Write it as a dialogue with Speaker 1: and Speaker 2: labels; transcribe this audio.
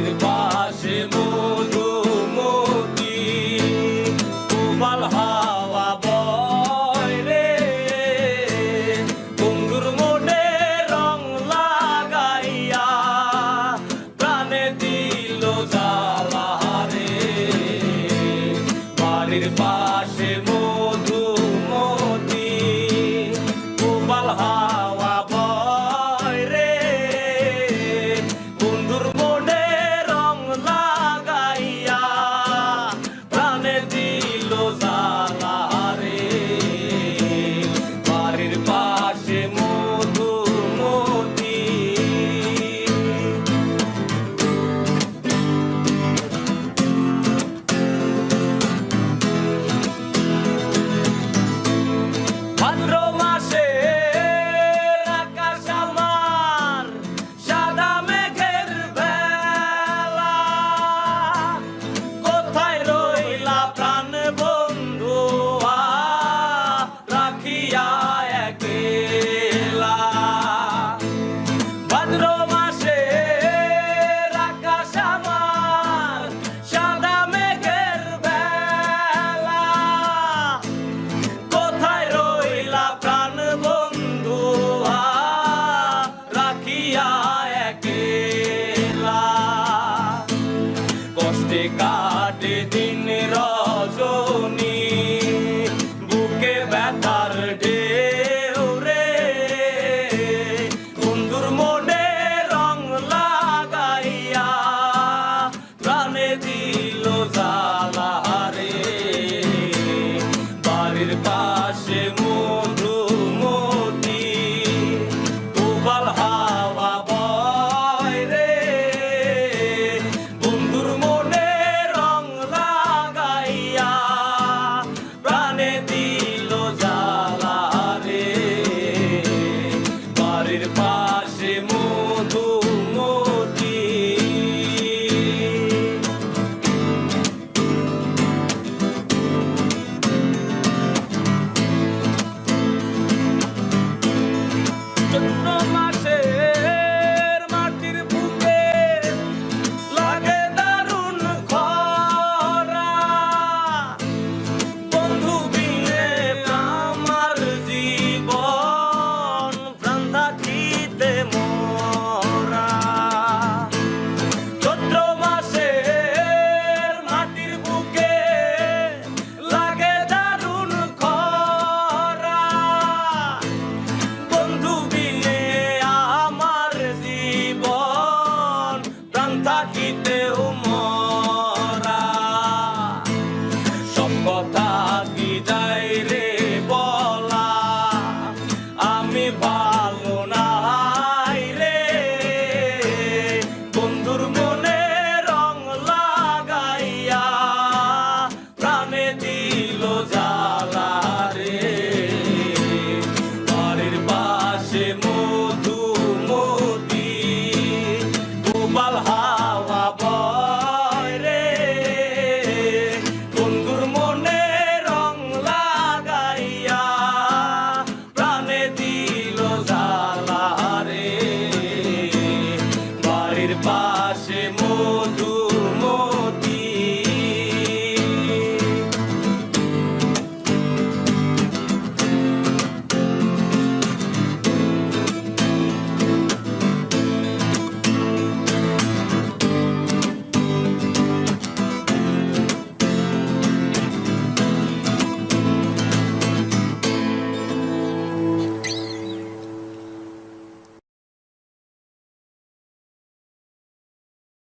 Speaker 1: বাড়ির পাশে মধুমতি উবাল হাওয়া বয় রে বন্ধুর মনে রং লাগাইয়া প্রাণে দিল জ্বালা রে বাড়ির পাশে মধুমতি উবাল হাওয়া বয় রে বন্ধুর মনে রং লাগাইয়া প্রাণে দিল জ্বালা রে বাড়ির পাশে মধুমতি ভাদ্র মাসে আকাশ আমার সাদা মেঘের বেলা কোথায় রইলা প্রাণ বন্ধু রাখিয়া একলা ভাদ্র মাসে আকাশ আমার সাদা মেঘের বেলা কোথায় রইলা প্রাণ বন্ধু রাখিয়া একলা কষ্টে কাটে দিন রজনী বুকে ব্যথার ঢেউ রে বন্ধুর মনে রং লাগাইয়া প্রাণে দিল জ্বালা রে বাড়ির পাশে মধুমতি উবাল হাওয়া বয় রে বন্ধুর মনে রং লাগাইয়া প্রাণে দিল জ্বালা রে বাড়ির পাশে মধুমতি চৈত্র মাসের মাটির বুকে লাগে দারুণ খরা বন্ধু বিনে আমার জীবন প্রাণ থাকিতে মরা চৈত্র মাসের মাটির বুকে লাগে দারুণ খরা বন্ধু বিনে আমার জীবন প্রাণ থাকিতেও